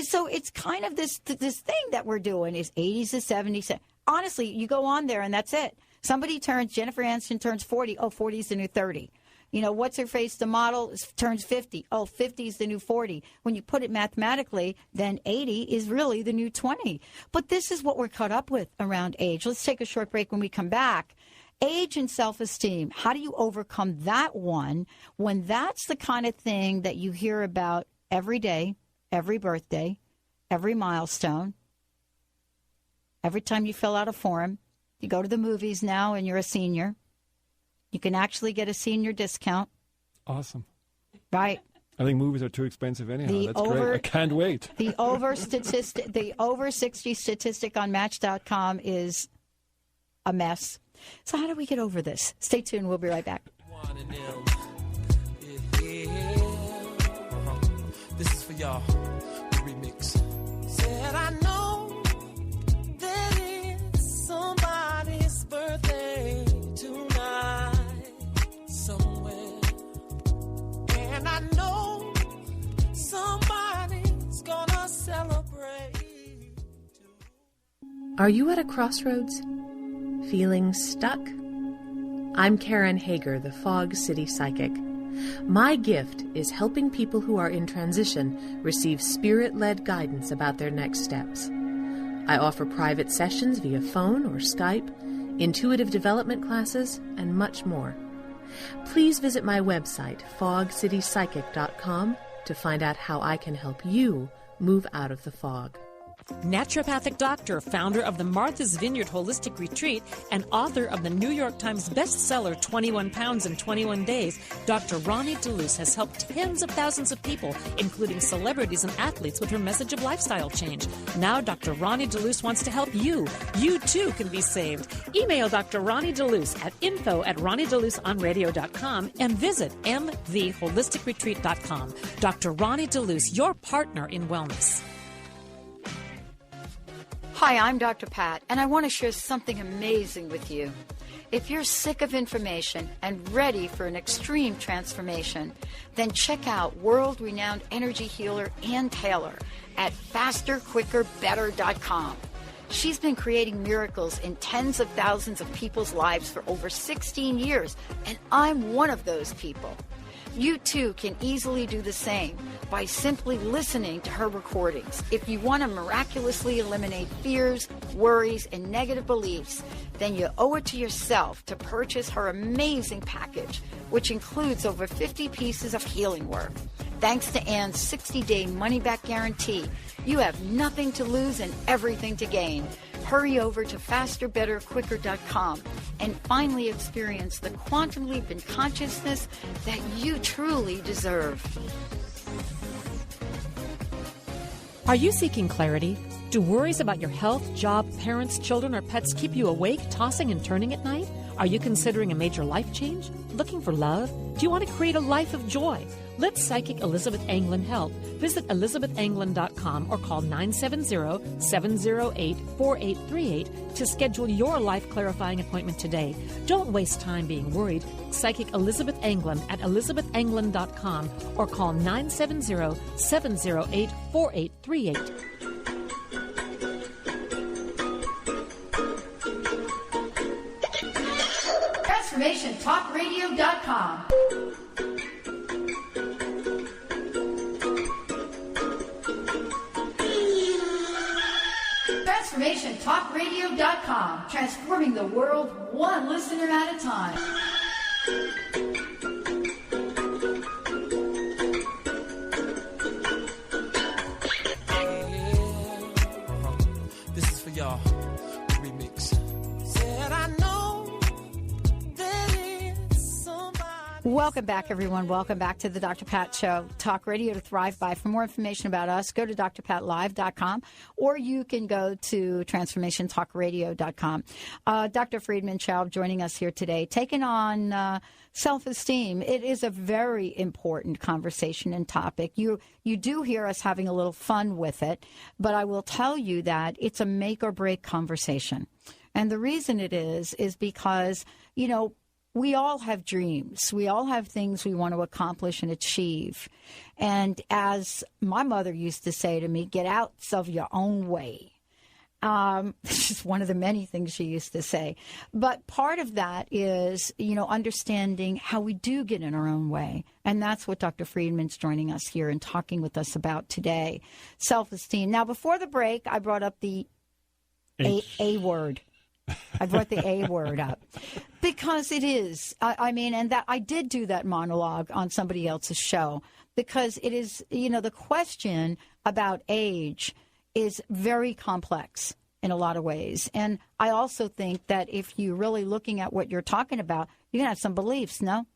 So it's kind of this thing that we're doing is 80s to 70s. Honestly, you go on there and that's it. Jennifer Aniston turns 40. Oh, 40 is the new 30. What's her face? The model turns 50. Oh, 50 is the new 40. When you put it mathematically, then 80 is really the new 20. But this is what we're caught up with around age. Let's take a short break. When we come back, age and self-esteem. How do you overcome that one when that's the kind of thing that you hear about every day, every birthday, every milestone, every time you fill out a form? You go to the movies now and you're a senior. You can actually get a senior discount. Awesome. Right. I think movies are too expensive anyhow. That's great. I can't wait. The over 60 statistic on Match.com is a mess. So how do we get over this? Stay tuned. We'll be right back. This is for y'all. The remix. Said I know that it's somebody's birthday tonight somewhere, and I know somebody's gonna celebrate. Are you at a crossroads? Feeling stuck? I'm Karen Hager, the Fog City Psychic. My gift is helping people who are in transition receive spirit-led guidance about their next steps. I offer private sessions via phone or Skype, intuitive development classes, and much more. Please visit my website, fogcitypsychic.com, to find out how I can help you move out of the fog. Naturopathic doctor, founder of the Martha's Vineyard Holistic Retreat, and author of the New York Times bestseller 21 Pounds in 21 Days, Dr. Ronnie DeLuce has helped tens of thousands of people, including celebrities and athletes, with her message of lifestyle change. Now Dr. Ronnie DeLuce wants to help you. You too can be saved. Email Dr. Ronnie DeLuce at info@ronniedeluceonradio.com and visit mtheholisticretreat.com. Dr. Ronnie DeLuce, your partner in wellness. Hi, I'm Dr. Pat, and I want to share something amazing with you. If you're sick of information and ready for an extreme transformation, then check out world-renowned energy healer Ann Taylor at fasterquickerbetter.com. She's been creating miracles in tens of thousands of people's lives for over 16 years, and I'm one of those people. You too can easily do the same by simply listening to her recordings. If you want to miraculously eliminate fears, worries, and negative beliefs, then you owe it to yourself to purchase her amazing package, which includes over 50 pieces of healing work. Thanks to Ann's 60-day money-back guarantee, you have nothing to lose and everything to gain. Hurry over to fasterbetterquicker.com and finally experience the quantum leap in consciousness that you truly deserve. Are you seeking clarity? Do worries about your health, job, parents, children, or pets keep you awake, tossing and turning at night? Are you considering a major life change? Looking for love? Do you want to create a life of joy? Let psychic Elizabeth Anglin help. Visit ElizabethAnglin.com or call 970-708-4838 to schedule your life-clarifying appointment today. Don't waste time being worried. Psychic Elizabeth Anglin at ElizabethAnglin.com or call 970-708-4838. TransformationTalkRadio.com. TransformationTalkRadio.com. Transforming the world one listener at a time. This is for y'all. Remix. Said I know that it's somebody. Welcome back, everyone. Welcome back to the Dr. Pat Show. Talk radio to thrive by. For more information about us, go to drpatlive.com or you can go to transformationtalkradio.com. Dr. Friedemann Schaub joining us here today, taking on self-esteem. It is a very important conversation and topic. You do hear us having a little fun with it, but I will tell you that it's a make or break conversation. And the reason it is because, you know, we all have dreams. We all have things we want to accomplish and achieve. And as my mother used to say to me, get out of your own way. This is one of the many things she used to say. But part of that is, you know, understanding how we do get in our own way. And that's what Dr. Friedman's joining us here and talking with us about today. Self-esteem. Now, before the break, I brought up the A word. I brought the A word up because it is, I mean, and that I did do that monologue on somebody else's show because it is, you know, the question about age is very complex in a lot of ways. And I also think that if you're really looking at what you're talking about, you're going to have some beliefs, no?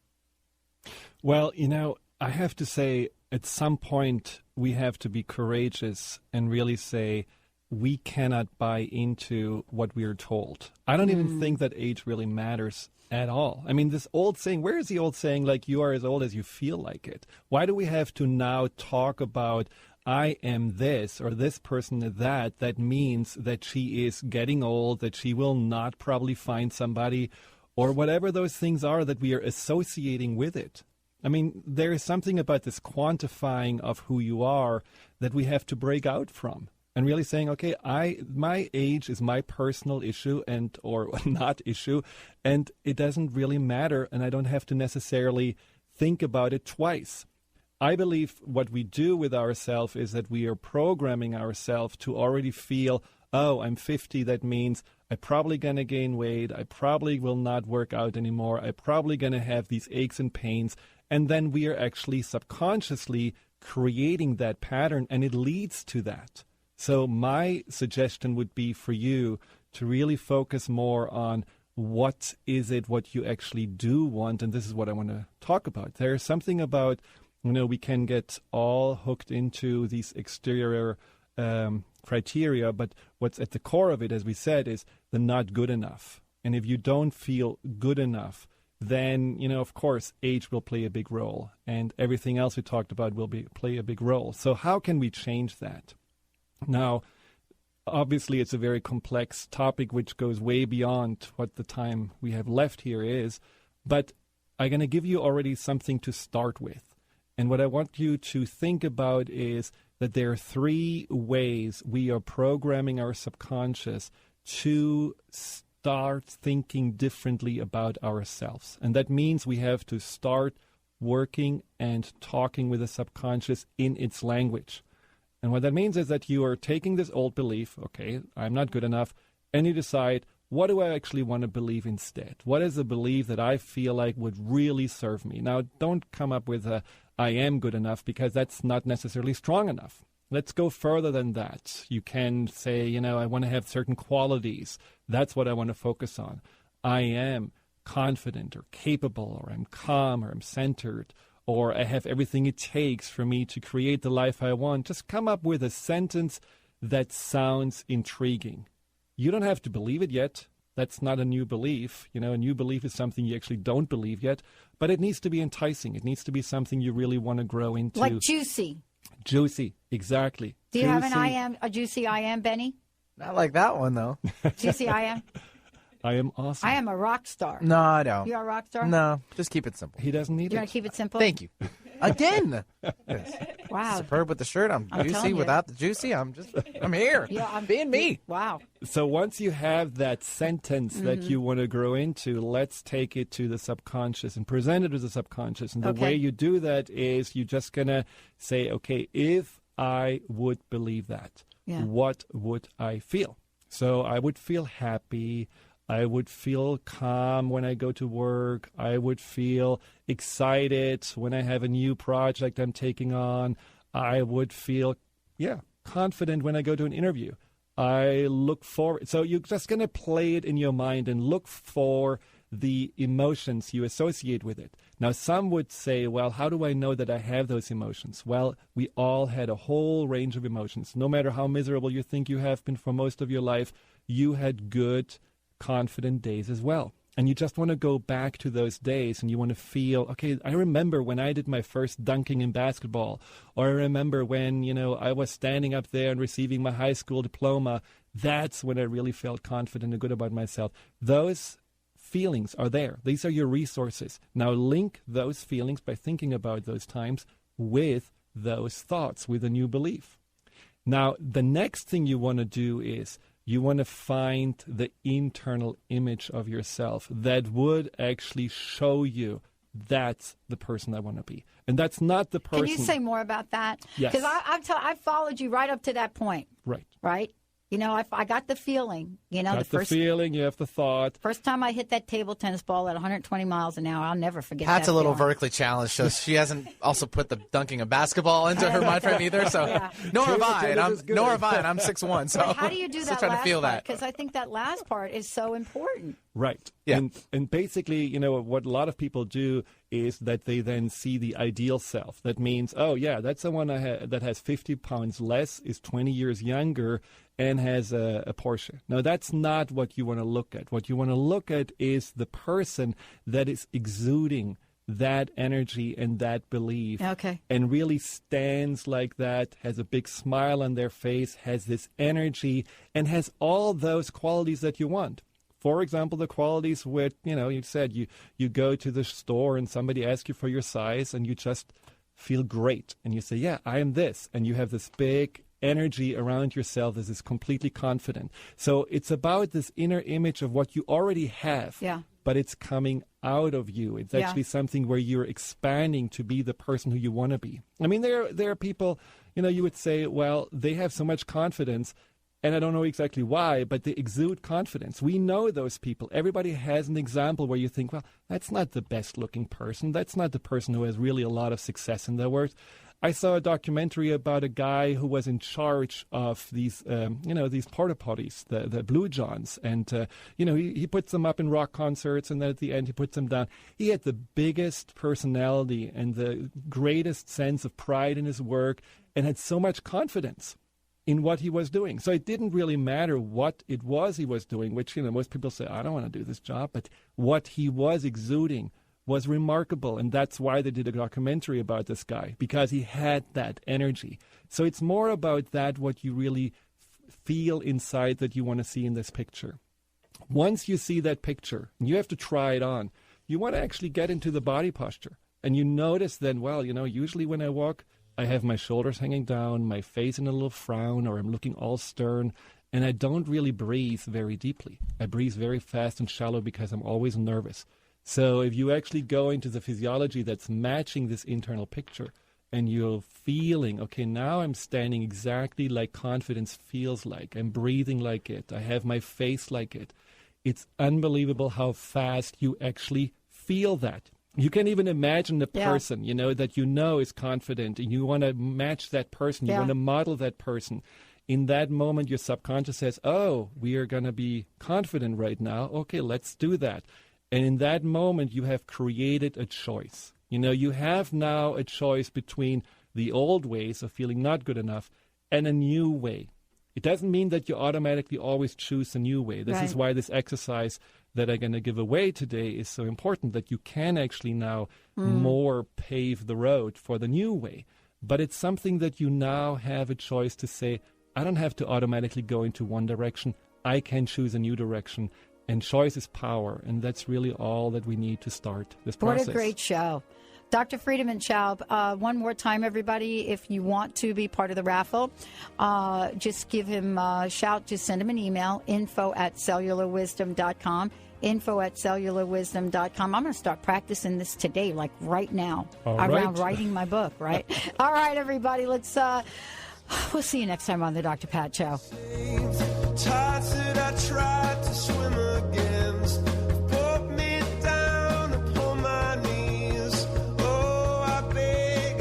Well, you know, I have to say at some point we have to be courageous and really say, we cannot buy into what we are told. I don't even think that age really matters at all. I mean, this old saying, where is the old saying, like, you are as old as you feel like it? Why do we have to now talk about, I am this or this person is that? That means that she is getting old, that she will not probably find somebody, or whatever those things are that we are associating with it. I mean, there is something about this quantifying of who you are that we have to break out from. And really saying, okay, my age is my personal issue and or not issue, and it doesn't really matter, and I don't have to necessarily think about it twice. I believe what we do with ourselves is that we are programming ourselves to already feel, oh, I'm 50, that means I'm probably going to gain weight, I probably will not work out anymore, I'm probably going to have these aches and pains, and then we are actually subconsciously creating that pattern, and it leads to that. So my suggestion would be for you to really focus more on what is it what you actually do want, and this is what I want to talk about. There is something about, you know, we can get all hooked into these exterior criteria, but what's at the core of it, as we said, is the not good enough. And if you don't feel good enough, then, you know, of course, age will play a big role, and everything else we talked about will play a big role. So how can we change that? Now, obviously, it's a very complex topic which goes way beyond what the time we have left here is, but I'm going to give you already something to start with. And what I want you to think about is that there are 3 ways we are programming our subconscious to start thinking differently about ourselves. And that means we have to start working and talking with the subconscious in its language. And what that means is that you are taking this old belief, okay, I'm not good enough, and you decide, what do I actually want to believe instead? What is a belief that I feel like would really serve me? Now, don't come up with a, I am good enough, because that's not necessarily strong enough. Let's go further than that. You can say, you know, I want to have certain qualities. That's what I want to focus on. I am confident or capable, or I'm calm, or I'm centered, or I have everything it takes for me to create the life I want. Just come up with a sentence that sounds intriguing. You don't have to believe it yet. That's not a new belief. You know, a new belief is something you actually don't believe yet, but it needs to be enticing. It needs to be something you really want to grow into. Like juicy. Juicy, exactly. Do you have a juicy I am, Benny? Not like that one, though. Juicy I am? I am awesome. I am a rock star. No, I don't. You are a rock star? No, just keep it simple. He doesn't need You it. want to keep it simple? Thank you. Again. Yes. Wow. Superb with the shirt. I'm telling juicy you. without the juicy. I'm here. Yeah, I'm being me. Wow. So once you have that sentence that you want to grow into, let's take it to the subconscious and present it to the subconscious. And the way you do that is you're just going to say, okay, if I would believe that, what would I feel? So I would feel happy. I would feel calm when I go to work. I would feel excited when I have a new project I'm taking on. I would feel, confident when I go to an interview. I look forward. So you're just going to play it in your mind and look for the emotions you associate with it. Now, some would say, well, how do I know that I have those emotions? Well, we all had a whole range of emotions. No matter how miserable you think you have been for most of your life, you had good, confident days as well. And you just want to go back to those days and you want to feel, okay, I remember when I did my first dunking in basketball, or I remember when, I was standing up there and receiving my high school diploma. That's when I really felt confident and good about myself. Those feelings are there. These are your resources. Now link those feelings by thinking about those times with those thoughts, with a new belief. Now, the next thing you want to do is you want to find the internal image of yourself that would actually show you that's the person I want to be. And that's not the person. Can you say more about that? Yes. Because I've followed you right up to that point. Right. Right? I got the feeling, the feeling, you have the thought. First time I hit that table tennis ball at 120 miles an hour, I'll never forget Pat's that a little feeling. vertically challenged, so she hasn't also put the dunking a basketball into her mind frame either. So nor have I. And I'm 6'1", so but how do you do still that trying last to feel part? that. Because I think that last part is so important. Right. Yeah. And basically, what a lot of people do is that they then see the ideal self. That means, oh, yeah, that's someone that has 50 pounds less, is 20 years younger, and has a Porsche. Now, that's not what you want to look at. What you want to look at is the person that is exuding that energy and that belief. Okay. And really stands like that, has a big smile on their face, has this energy, and has all those qualities that you want. For example, the qualities where, you said you go to the store and somebody asks you for your size and you just feel great. And you say, yeah, I am this. And you have this big energy around yourself that is completely confident. So it's about this inner image of what you already have, but it's coming out of you. It's actually something where you're expanding to be the person who you want to be. I mean, there are people, you would say, well, they have so much confidence, and I don't know exactly why, but they exude confidence. We know those people. Everybody has an example where you think, well, that's not the best looking person. That's not the person who has really a lot of success in their work. I saw a documentary about a guy who was in charge of these, these porta potties, the Blue Johns. And, he puts them up in rock concerts, and then at the end he puts them down. He had the biggest personality and the greatest sense of pride in his work and had so much confidence in what he was doing. So it didn't really matter what it was he was doing, which, most people say, I don't want to do this job. But what he was exuding was remarkable. And that's why they did a documentary about this guy, because he had that energy. So it's more about that, what you really feel inside that you want to see in this picture. Once you see that picture, and you have to try it on, you want to actually get into the body posture. And you notice then, well, usually when I walk, I have my shoulders hanging down, my face in a little frown, or I'm looking all stern, and I don't really breathe very deeply. I breathe very fast and shallow because I'm always nervous. So if you actually go into the physiology that's matching this internal picture, and you're feeling, okay, now I'm standing exactly like confidence feels like. I'm breathing like it. I have my face like it. It's unbelievable how fast you actually feel that. You can even imagine the person, that is confident, and you want to match that person. You want to model that person. in that moment, your subconscious says, oh, we are going to be confident right now. Okay, let's do that. And in that moment, you have created a choice. You have now a choice between the old ways of feeling not good enough and a new way. It doesn't mean that you automatically always choose a new way. This is why this exercise that I'm going to give away today is so important, that you can actually now more pave the road for the new way. But it's something that you now have a choice to say, I don't have to automatically go into one direction. I can choose a new direction. And choice is power. And that's really all that we need to start this process. What a great show. Dr. Friedemann Schaub, one more time, everybody, if you want to be part of the raffle, just give him a shout. Just send him an email, info@cellularwisdom.com, info@cellularwisdom.com. I'm going to start practicing this today, like right now, around writing my book, right? All right, everybody, let's, we'll see you next time on the Dr. Pat Show. Tides that I tried to swim against brought me down upon my knees. Oh, I beg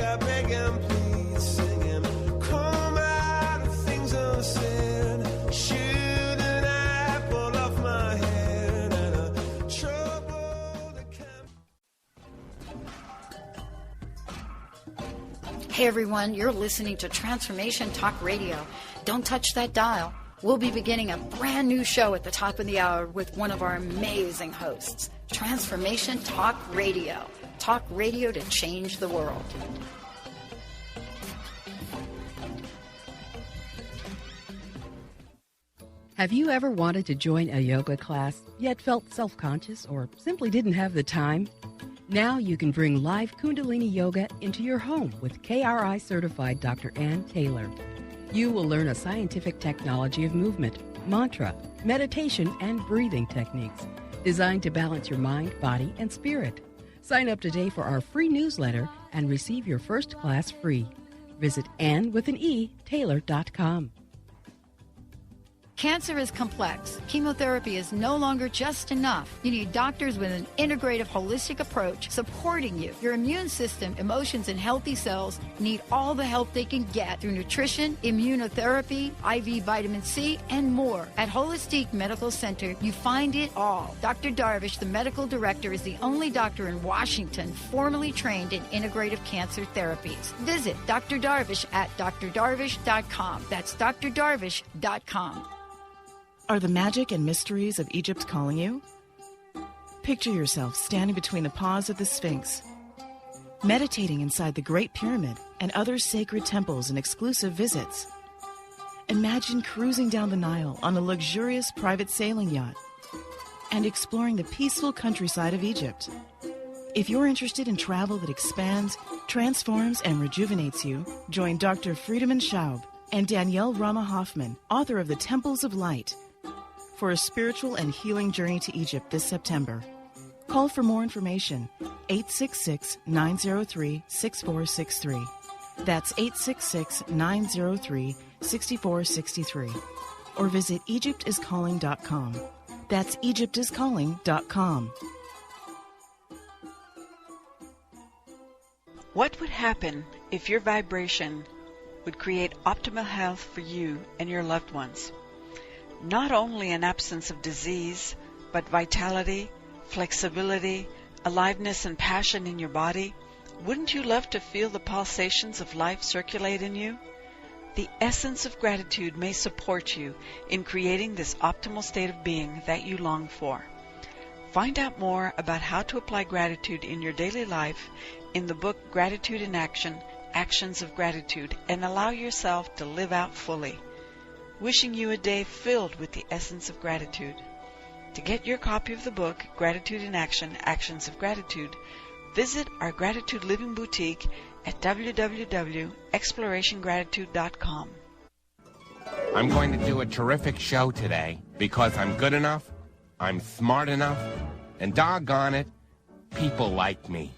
and please, singing, come out of things unsaid. Shoot an apple off my head and a trouble that Hey, everyone, you're listening to Transformation Talk Radio. Don't touch that dial. We'll be beginning a brand new show at the top of the hour with one of our amazing hosts. Transformation Talk Radio. Talk radio to change the world. Have you ever wanted to join a yoga class, yet felt self-conscious or simply didn't have the time? Now you can bring live Kundalini Yoga into your home with KRI-certified Dr. Ann Taylor. You will learn a scientific technology of movement, mantra, meditation, and breathing techniques designed to balance your mind, body, and spirit. Sign up today for our free newsletter and receive your first class free. Visit AnnWithAnE.Taylor.com. Cancer is complex. Chemotherapy is no longer just enough. You need doctors with an integrative, holistic approach supporting you. Your immune system, emotions, and healthy cells need all the help they can get through nutrition, immunotherapy, IV vitamin C, and more. At Holistic Medical Center, you find it all. Dr. Darvish, the medical director, is the only doctor in Washington formally trained in integrative cancer therapies. Visit Dr. Darvish at drdarvish.com. That's drdarvish.com. Are the magic and mysteries of Egypt calling you? Picture yourself standing between the paws of the Sphinx, meditating inside the Great Pyramid and other sacred temples and exclusive visits. Imagine cruising down the Nile on a luxurious private sailing yacht and exploring the peaceful countryside of Egypt. If you're interested in travel that expands, transforms, and rejuvenates you, join Dr. Friedemann Schaub and Danielle Rama Hoffman, author of The Temples of Light, for a spiritual and healing journey to Egypt this September. Call for more information, 866-903-6463. That's 866-903-6463. Or visit EgyptIsCalling.com. That's EgyptIsCalling.com. What would happen if your vibration would create optimal health for you and your loved ones? Not only an absence of disease, but vitality, flexibility, aliveness, and passion in your body. Wouldn't you love to feel the pulsations of life circulate in you? The essence of gratitude may support you in creating this optimal state of being that you long for. Find out more about how to apply gratitude in your daily life in the book Gratitude in Action, Actions of Gratitude, and allow yourself to live out fully. Wishing you a day filled with the essence of gratitude. To get your copy of the book, Gratitude in Action, Actions of Gratitude, visit our Gratitude Living Boutique at www.explorationgratitude.com. I'm going to do a terrific show today because I'm good enough, I'm smart enough, and doggone it, people like me.